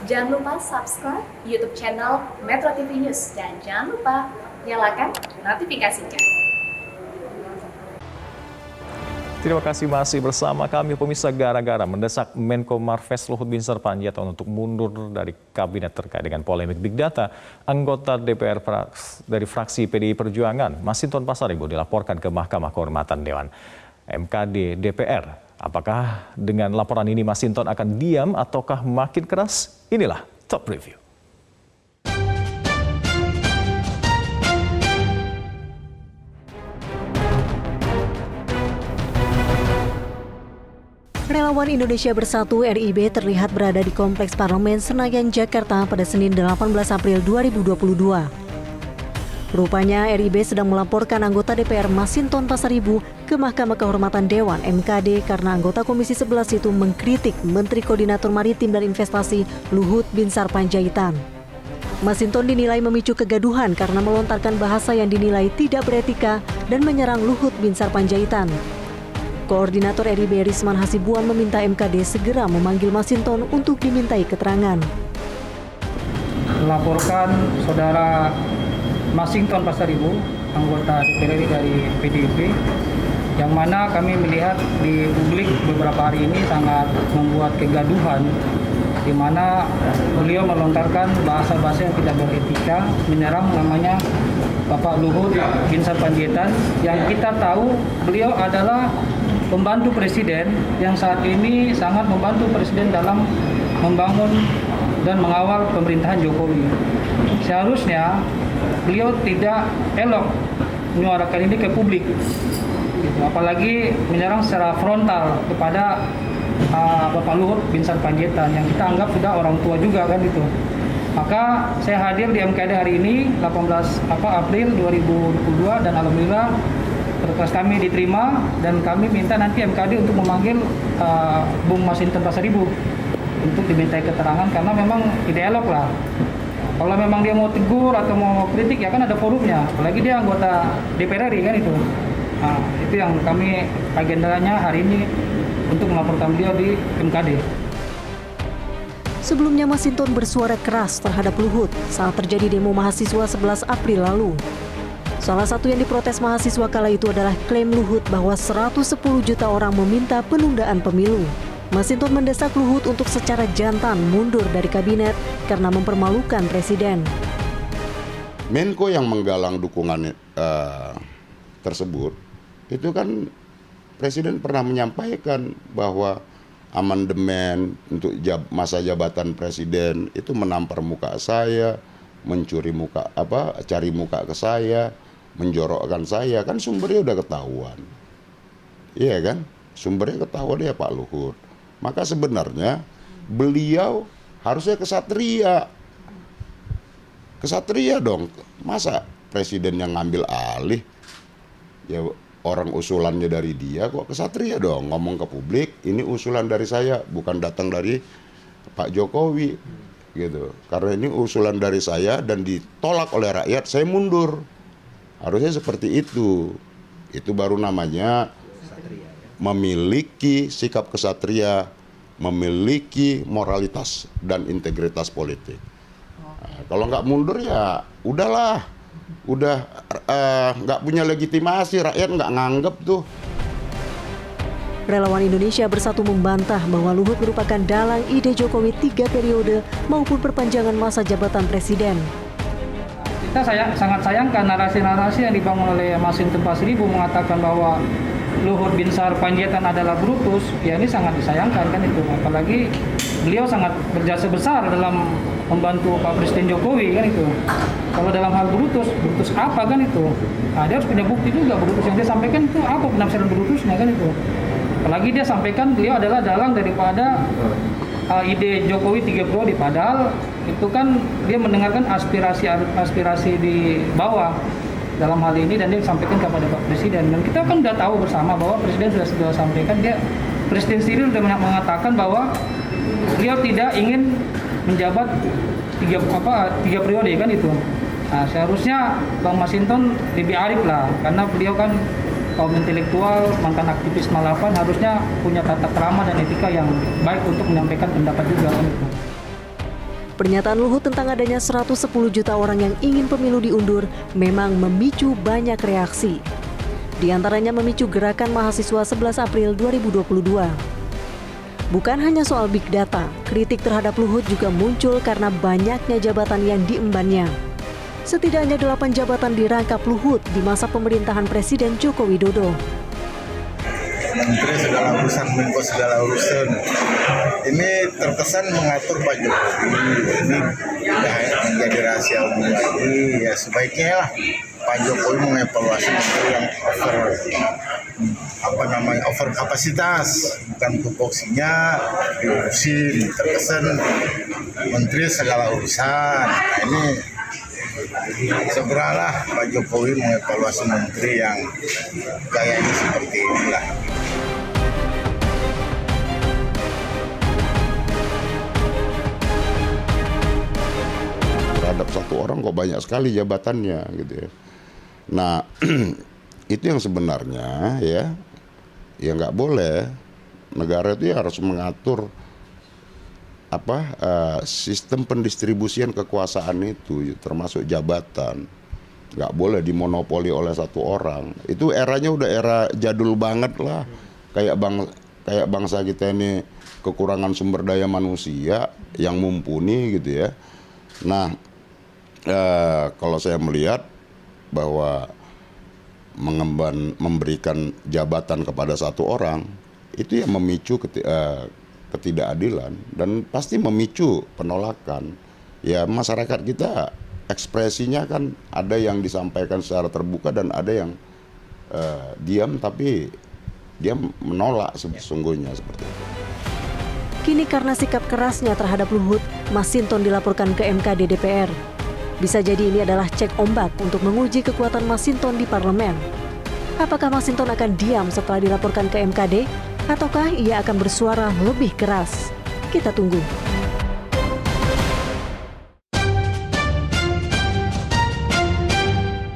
Jangan lupa subscribe YouTube channel Metro TV News dan jangan lupa nyalakan notifikasinya. Terima kasih masih bersama kami pemirsa. Gara-gara mendesak Menko Marves Luhut Binsar Panjaitan untuk mundur dari kabinet terkait dengan polemik Big Data, anggota DPR dari fraksi PDI Perjuangan, Masinton Pasaribu dilaporkan ke Mahkamah Kehormatan Dewan MKD DPR. Apakah dengan laporan ini Masinton akan diam ataukah makin keras? Inilah Top Review. Relawan Indonesia Bersatu (RIB) terlihat berada di Kompleks Parlemen Senayan, Jakarta pada Senin 18 April 2022. Rupanya RIB sedang melaporkan anggota DPR Masinton Pasaribu ke Mahkamah Kehormatan Dewan MKD karena anggota Komisi 11 itu mengkritik Menteri Koordinator Maritim dan Investasi Luhut Binsar Panjaitan. Masinton dinilai memicu kegaduhan karena melontarkan bahasa yang dinilai tidak beretika dan menyerang Luhut Binsar Panjaitan. Koordinator RIB Risman Hasibuan meminta MKD segera memanggil Masinton untuk dimintai keterangan. Melaporkan saudara Masinton Pasaribu, anggota DPR RI dari PDIP, yang mana kami melihat di publik beberapa hari ini sangat membuat kegaduhan, di mana beliau melontarkan bahasa-bahasa yang tidak beretika, menyerang namanya Bapak Luhut Binsar Panjaitan, yang kita tahu beliau adalah pembantu presiden yang saat ini sangat membantu presiden dalam membangun dan mengawal pemerintahan Jokowi. Seharusnya beliau tidak elok menyuarakan ini ke publik, apalagi menyerang secara frontal kepada Bapak Luhut Binsar Panjaitan yang kita anggap sudah orang tua juga kan itu. Maka saya hadir di MKD hari ini 18 April 2022 dan alhamdulillah berkas kami diterima dan kami minta nanti MKD untuk memanggil Bung Masinton Pasaribu untuk dimintai keterangan karena memang tidak elok lah. Kalau memang dia mau tegur atau mau kritik ya kan ada forumnya, apalagi dia anggota DPR RI kan itu. Nah, itu yang kami agendanya hari ini untuk melaporkan beliau di MKD. Sebelumnya Masinton bersuara keras terhadap Luhut saat terjadi demo mahasiswa 11 April lalu. Salah satu yang diprotes mahasiswa kala itu adalah klaim Luhut bahwa 110 juta orang meminta penundaan pemilu. Masinton mendesak Luhut untuk secara jantan mundur dari kabinet karena mempermalukan presiden. Menko yang menggalang dukungan tersebut, itu kan presiden pernah menyampaikan bahwa amandemen untuk masa jabatan presiden itu menampar muka saya, mencuri muka cari muka ke saya, menjorokkan saya, kan sumbernya udah ketahuan. Iya kan? Sumbernya ketahuan ya Pak Luhut. Maka sebenarnya beliau harusnya kesatria. Kesatria dong. Masa presiden yang ngambil alih? Ya orang usulannya dari dia kok kesatria dong. Ngomong ke publik, ini usulan dari saya, bukan datang dari Pak Jokowi. Gitu. Karena ini usulan dari saya dan ditolak oleh rakyat, saya mundur. Harusnya seperti itu. Itu baru namanya memiliki sikap kesatria, memiliki moralitas dan integritas politik. Nah, kalau nggak mundur ya udahlah, udah nggak punya legitimasi, rakyat nggak nganggep tuh. Relawan Indonesia Bersatu membantah bahwa Luhut merupakan dalang ide Jokowi 3 periode maupun perpanjangan masa jabatan presiden. Kita sangat sayangkan narasi-narasi yang dibangun oleh Masinton Pasaribu mengatakan bahwa Luhut Binsar Panjaitan adalah Brutus, ya ini sangat disayangkan kan itu. Apalagi beliau sangat berjasa besar dalam membantu Pak Presiden Jokowi kan itu. Kalau dalam hal Brutus apa kan itu? Nah, dia harus punya bukti juga Brutus yang dia sampaikan itu apa penafsiran Brutusnya kan itu. Apalagi dia sampaikan beliau adalah dalang daripada ide Jokowi 3 periode, padahal itu kan dia mendengarkan aspirasi di bawah dalam hal ini dan dia sampaikan kepada Pak Presiden. Dan kita kan sudah tahu bersama bahwa Presiden sudah sampaikan, Presiden sendiri sudah mengatakan bahwa beliau tidak ingin menjabat 3 periode kan itu. Nah, seharusnya Bang Masinton lebih arif lah, karena beliau kan kaum intelektual, mantan aktivis 98, harusnya punya tata krama dan etika yang baik untuk menyampaikan pendapat juga kan. Pernyataan Luhut tentang adanya 110 juta orang yang ingin pemilu diundur memang memicu banyak reaksi. Di antaranya memicu gerakan mahasiswa 11 April 2022. Bukan hanya soal big data, kritik terhadap Luhut juga muncul karena banyaknya jabatan yang diembannya. Setidaknya 8 jabatan dirangkap Luhut di masa pemerintahan Presiden Joko Widodo. Menteri segala urusan, Menko segala urusan. Ini terkesan mengatur Pak Jokowi. Ini sudah menjadi rahasia umum lagi. Ya sebaiknya lah Pak Jokowi mengevaluasi menteri yang over kapasitas, bukan tupoksinya diurusin. Terkesan menteri segala urusan. Nah, ini segeralah Pak Jokowi mengevaluasi menteri yang gayanya seperti inilah. Terhadap satu orang kok banyak sekali jabatannya gitu ya. Nah itu yang sebenarnya ya nggak boleh. Negara itu ya harus mengatur sistem pendistribusian kekuasaan itu, termasuk jabatan. Nggak boleh dimonopoli oleh satu orang. Itu eranya udah era jadul banget lah. Kayak bangsa kita ini kekurangan sumber daya manusia yang mumpuni gitu ya. Nah kalau saya melihat bahwa memberikan jabatan kepada satu orang itu yang memicu ketidakadilan dan pasti memicu penolakan. Ya masyarakat kita ekspresinya kan ada yang disampaikan secara terbuka dan ada yang diam tapi dia menolak sesungguhnya seperti itu. Kini karena sikap kerasnya terhadap Luhut, Masinton dilaporkan ke MKD DPR. Bisa jadi ini adalah cek ombak untuk menguji kekuatan Masinton di parlemen. Apakah Masinton akan diam setelah dilaporkan ke MKD? Ataukah ia akan bersuara lebih keras? Kita tunggu.